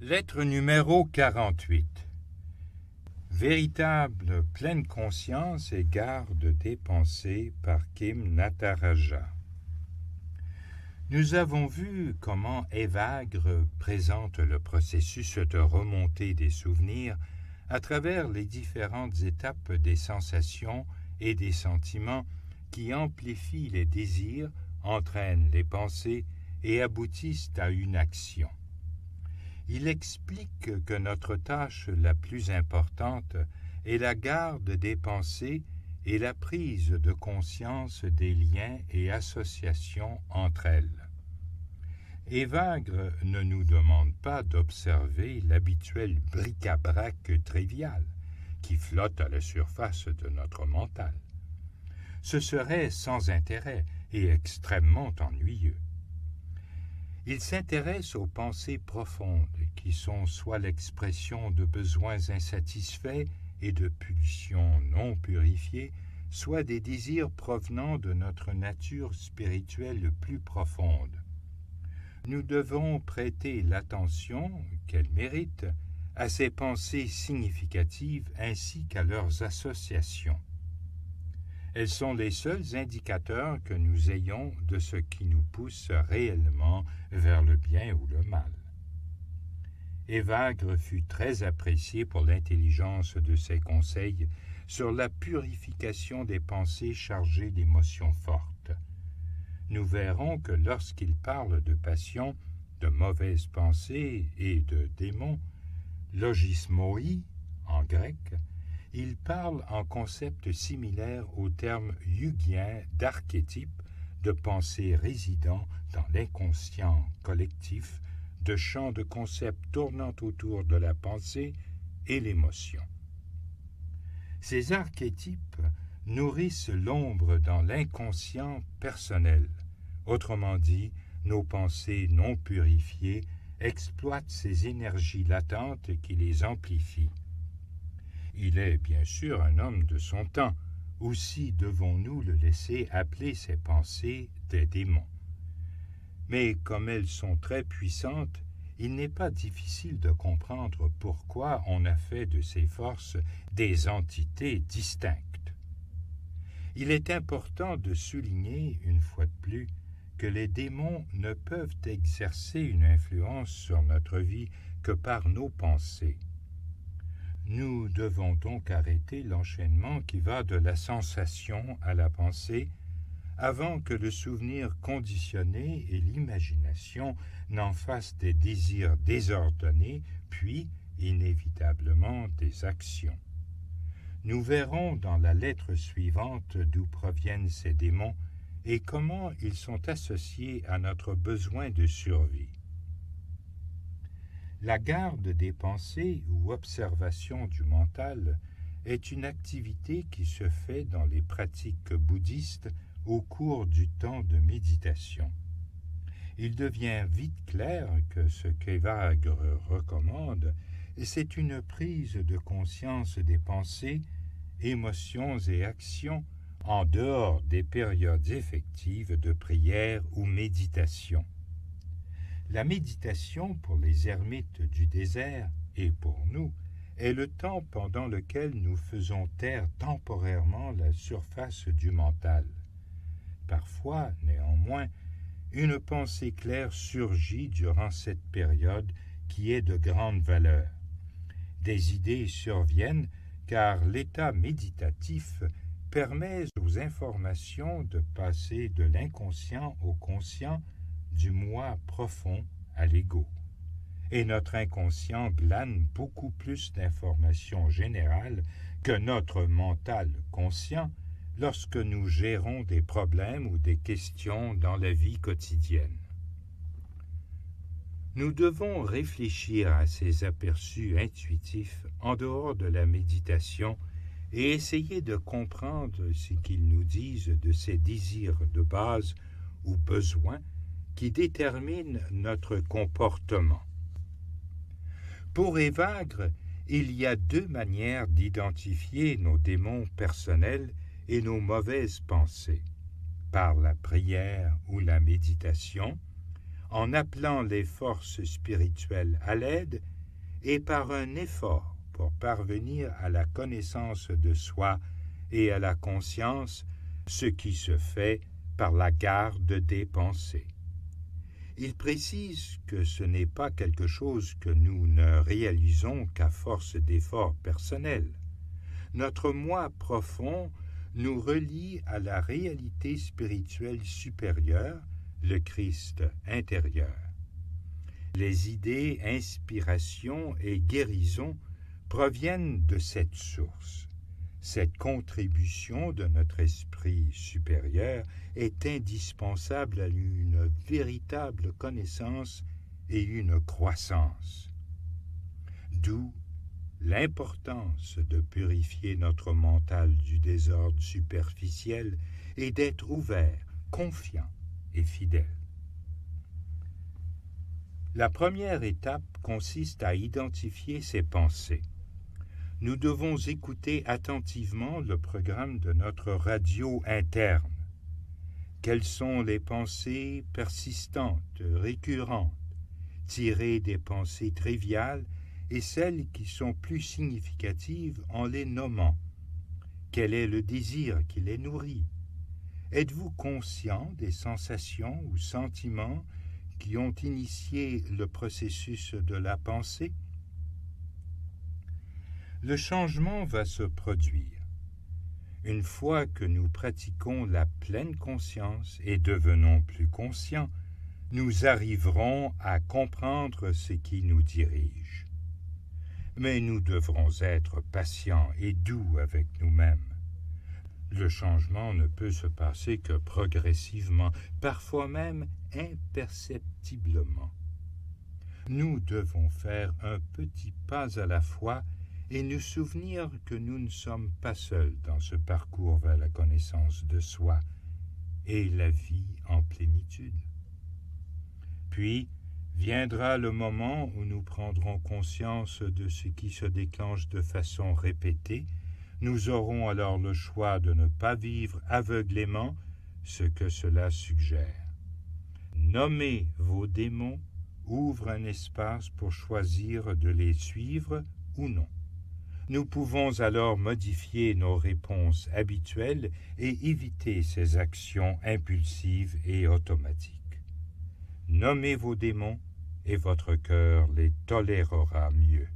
Lettre numéro 48. Véritable pleine conscience et garde des pensées par Kim Nataraja. Nous avons vu comment Evagre présente le processus de remontée des souvenirs à travers les différentes étapes des sensations et des sentiments qui amplifient les désirs, entraînent les pensées et aboutissent à une action. Il explique que notre tâche la plus importante est la garde des pensées et la prise de conscience des liens et associations entre elles. Evagre ne nous demande pas d'observer l'habituel bric-à-brac trivial qui flotte à la surface de notre mental. Ce serait sans intérêt et extrêmement ennuyeux. Il s'intéresse aux pensées profondes qui sont soit l'expression de besoins insatisfaits et de pulsions non purifiées, soit des désirs provenant de notre nature spirituelle plus profonde. Nous devons prêter l'attention qu'elles méritent à ces pensées significatives ainsi qu'à leurs associations. Elles sont les seuls indicateurs que nous ayons de ce qui nous pousse réellement vers le bien ou le mal. Evagre fut très apprécié pour l'intelligence de ses conseils sur la purification des pensées chargées d'émotions fortes. Nous verrons que lorsqu'il parle de passion, de mauvaises pensées et de démons, logismoi en grec, il parle en concept similaire au terme jungien d'archétype, de pensée résidant dans l'inconscient collectif, de champs de concepts tournant autour de la pensée et l'émotion. Ces archétypes nourrissent l'ombre dans l'inconscient personnel. Autrement dit, nos pensées non purifiées exploitent ces énergies latentes qui les amplifient. Il est bien sûr un homme de son temps, aussi devons-nous le laisser appeler ses pensées des démons. Mais comme elles sont très puissantes, il n'est pas difficile de comprendre pourquoi on a fait de ces forces des entités distinctes. Il est important de souligner, une fois de plus, que les démons ne peuvent exercer une influence sur notre vie que par nos pensées. Nous devons donc arrêter l'enchaînement qui va de la sensation à la pensée avant que le souvenir conditionné et l'imagination n'en fassent des désirs désordonnés, puis, inévitablement, des actions. Nous verrons dans la lettre suivante d'où proviennent ces démons et comment ils sont associés à notre besoin de survie. La garde des pensées ou observation du mental est une activité qui se fait dans les pratiques bouddhistes au cours du temps de méditation. Il devient vite clair que ce qu'Evagre recommande, c'est une prise de conscience des pensées, émotions et actions en dehors des périodes effectives de prière ou méditation. La méditation pour les ermites du désert et pour nous est le temps pendant lequel nous faisons taire temporairement la surface du mental. Parfois, néanmoins, une pensée claire surgit durant cette période qui est de grande valeur. Des idées surviennent car l'état méditatif permet aux informations de passer de l'inconscient au conscient, du moi profond à l'ego. Et notre inconscient glane beaucoup plus d'informations générales que notre mental conscient lorsque nous gérons des problèmes ou des questions dans la vie quotidienne. Nous devons réfléchir à ces aperçus intuitifs en dehors de la méditation et essayer de comprendre ce qu'ils nous disent de ces désirs de base ou besoins qui déterminent notre comportement. Pour Evagre, il y a deux manières d'identifier nos démons personnels et nos mauvaises pensées, par la prière ou la méditation, en appelant les forces spirituelles à l'aide et par un effort pour parvenir à la connaissance de soi et à la conscience, ce qui se fait par la garde des pensées. Il précise que ce n'est pas quelque chose que nous ne réalisons qu'à force d'efforts personnels. Notre moi profond nous relie à la réalité spirituelle supérieure, le Christ intérieur. Les idées, inspiration et guérison proviennent de cette source. Cette contribution de notre esprit supérieur est indispensable à une véritable connaissance et une croissance. D'où l'importance de purifier notre mental du désordre superficiel et d'être ouvert, confiant et fidèle. La première étape consiste à identifier ses pensées. Nous devons écouter attentivement le programme de notre radio interne. Quelles sont les pensées persistantes, récurrentes, tirées des pensées triviales et celles qui sont plus significatives en les nommant? Quel est le désir qui les nourrit? Êtes-vous conscient des sensations ou sentiments qui ont initié le processus de la pensée? Le changement va se produire. Une fois que nous pratiquons la pleine conscience et devenons plus conscients, nous arriverons à comprendre ce qui nous dirige. Mais nous devrons être patients et doux avec nous-mêmes. Le changement ne peut se passer que progressivement, parfois même imperceptiblement. Nous devons faire un petit pas à la fois et nous souvenir que nous ne sommes pas seuls dans ce parcours vers la connaissance de soi et la vie en plénitude. Puis viendra le moment où nous prendrons conscience de ce qui se déclenche de façon répétée. Nous aurons alors le choix de ne pas vivre aveuglément ce que cela suggère. Nommer vos démons ouvre un espace pour choisir de les suivre ou non. Nous pouvons alors modifier nos réponses habituelles et éviter ces actions impulsives et automatiques. Nommez vos démons et votre cœur les tolérera mieux.